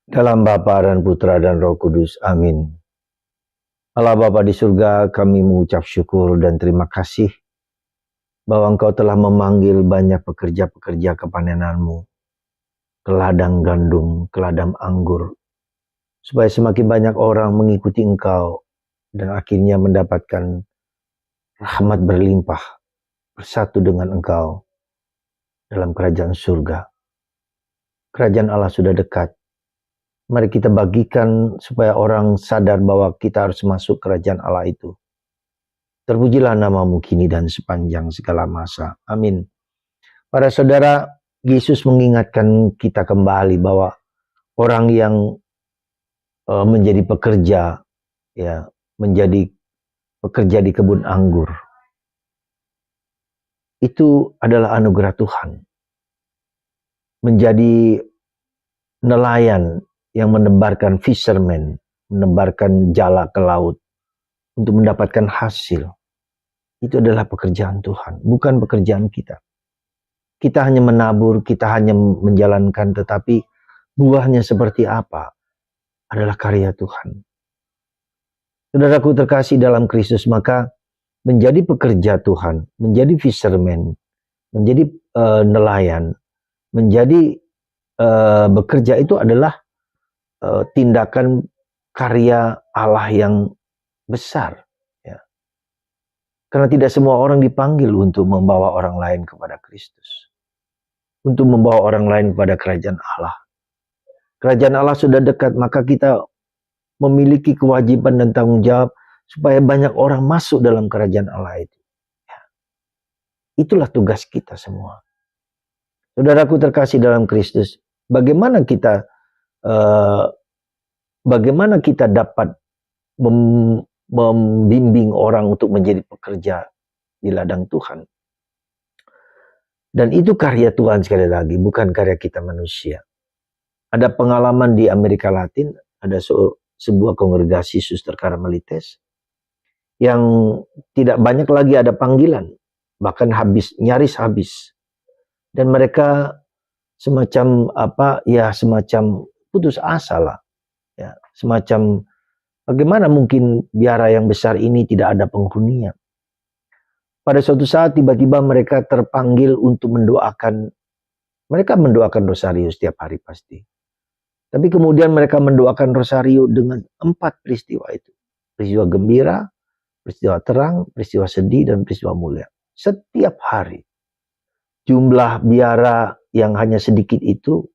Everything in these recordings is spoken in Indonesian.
Dalam Bapa dan Putra dan Roh Kudus. Amin. Allah Bapa di surga, kami mengucap syukur dan terima kasih bahwa Engkau telah memanggil banyak pekerja-pekerja kepanenan-Mu ke ladang gandum, ke ladang anggur, supaya semakin banyak orang mengikuti Engkau dan akhirnya mendapatkan rahmat berlimpah bersatu dengan Engkau dalam kerajaan surga. Kerajaan Allah sudah dekat. Mari kita bagikan supaya orang sadar bahwa kita harus masuk kerajaan Allah itu. Terpujilah namamu kini dan sepanjang segala masa. Amin. Para saudara, Yesus mengingatkan kita kembali bahwa orang yang menjadi pekerja, ya, menjadi pekerja di kebun anggur, itu adalah anugerah Tuhan. Menjadi nelayan yang menebarkan fisherman, menebarkan jala ke laut untuk mendapatkan hasil. Itu adalah pekerjaan Tuhan, bukan pekerjaan kita. Kita hanya menabur, kita hanya menjalankan, tetapi buahnya seperti apa adalah karya Tuhan. Saudaraku terkasih dalam Kristus, maka menjadi pekerja Tuhan, menjadi fisherman, menjadi nelayan, menjadi bekerja itu adalah tindakan karya Allah yang besar. Ya. Karena tidak semua orang dipanggil untuk membawa orang lain kepada Kristus. Untuk membawa orang lain kepada kerajaan Allah. Kerajaan Allah sudah dekat, maka kita memiliki kewajiban dan tanggung jawab supaya banyak orang masuk dalam kerajaan Allah itu. Ya. Itulah tugas kita semua. Saudaraku terkasih dalam Kristus, bagaimana kita dapat membimbing orang untuk menjadi pekerja di ladang Tuhan? Dan itu karya Tuhan sekali lagi, bukan karya kita manusia. Ada pengalaman di Amerika Latin, ada sebuah kongregasi Suster Karmelites yang tidak banyak lagi ada panggilan, bahkan nyaris habis. Dan mereka semacam putus asa lah. Ya, semacam bagaimana mungkin biara yang besar ini tidak ada penghuninya. Pada suatu saat tiba-tiba mereka terpanggil untuk mendoakan. Mereka mendoakan rosario setiap hari pasti. Tapi kemudian mereka mendoakan rosario dengan 4 peristiwa itu. Peristiwa gembira, peristiwa terang, peristiwa sedih, dan peristiwa mulia. Setiap hari. Jumlah biara yang hanya sedikit itu,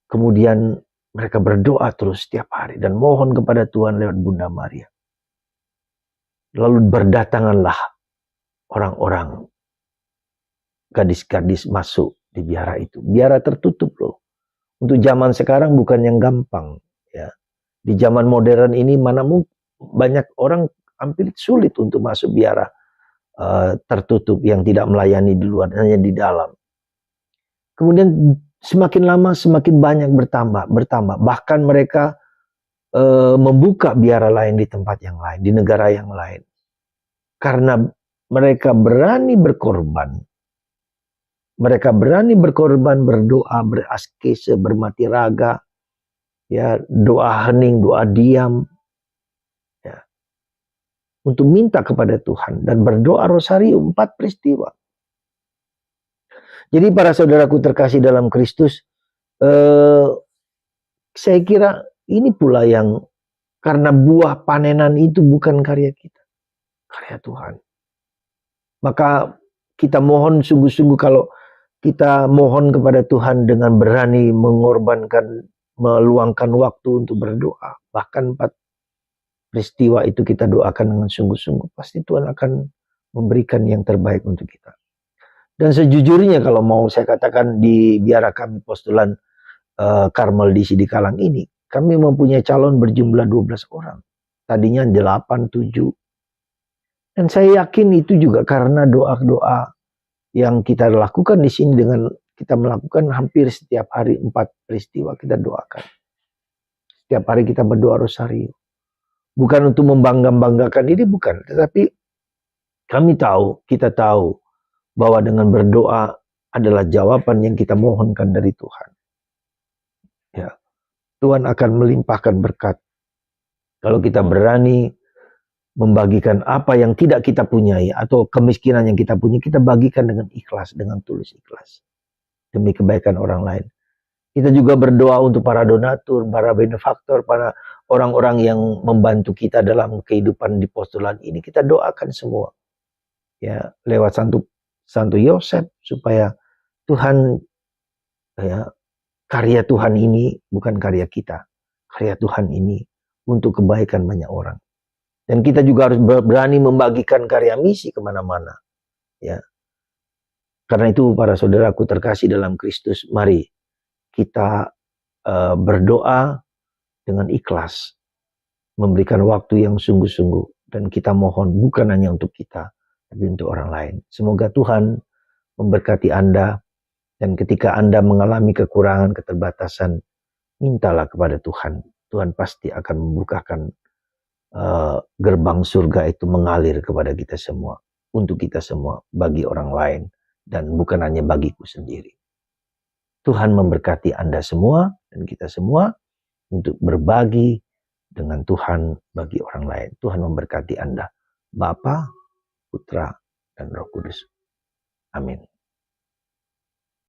kemudian mereka berdoa terus setiap hari dan mohon kepada Tuhan lewat Bunda Maria. Lalu berdatanganlah orang-orang, gadis-gadis masuk di biara itu. Biara tertutup loh. Untuk zaman sekarang bukan yang gampang. Ya. Di zaman modern ini mana banyak orang hampir sulit untuk masuk biara tertutup yang tidak melayani di luar, hanya di dalam. Kemudian semakin lama semakin banyak bertambah. Bahkan mereka membuka biara lain di tempat yang lain, di negara yang lain. Karena mereka berani berkorban. Mereka berani berkorban, berdoa, beraskese, bermati raga, ya, doa hening, doa diam, ya, untuk minta kepada Tuhan dan berdoa rosario 4 peristiwa. Jadi para saudaraku terkasih dalam Kristus, saya kira ini pula yang karena buah panenan itu bukan karya kita, karya Tuhan. Maka kita mohon sungguh-sungguh, kalau kita mohon kepada Tuhan dengan berani mengorbankan, meluangkan waktu untuk berdoa, bahkan 4 peristiwa itu kita doakan dengan sungguh-sungguh, pasti Tuhan akan memberikan yang terbaik untuk kita. Dan sejujurnya kalau mau saya katakan, di biara kami postulan Karmel di Sidikalang ini, kami mempunyai calon berjumlah 12 orang. Tadinya 8, 7. Dan saya yakin itu juga karena doa-doa yang kita lakukan di sini, dengan kita melakukan hampir setiap hari 4 peristiwa kita doakan. Setiap hari kita berdoa rosario. Bukan untuk membangga-banggakan diri, bukan. Tetapi kita tahu bahwa dengan berdoa adalah jawaban yang kita mohonkan dari Tuhan. Ya. Tuhan akan melimpahkan berkat. Kalau kita berani membagikan apa yang tidak kita punyai atau kemiskinan yang kita punya, kita bagikan dengan ikhlas, dengan tulus ikhlas demi kebaikan orang lain. Kita juga berdoa untuk para donatur, para benefaktor, para orang-orang yang membantu kita dalam kehidupan di postulan ini. Kita doakan semua, ya, lewat Santo Yosef, supaya Tuhan, ya, karya Tuhan ini bukan karya kita, karya Tuhan ini untuk kebaikan banyak orang. Dan kita juga harus berani membagikan karya misi kemana-mana, ya. Karena itu, para saudaraku terkasih dalam Kristus, mari kita berdoa dengan ikhlas, memberikan waktu yang sungguh-sungguh, dan kita mohon bukan hanya untuk kita, tapi untuk orang lain. Semoga Tuhan memberkati Anda, dan ketika Anda mengalami kekurangan, keterbatasan, mintalah kepada Tuhan. Tuhan pasti akan membukakan gerbang surga itu mengalir kepada kita semua, untuk kita semua, bagi orang lain, dan bukan hanya bagiku sendiri. Tuhan memberkati Anda semua dan kita semua untuk berbagi dengan Tuhan bagi orang lain. Tuhan memberkati Anda, Bapa, Putra, dan Roh Kudus. Amin.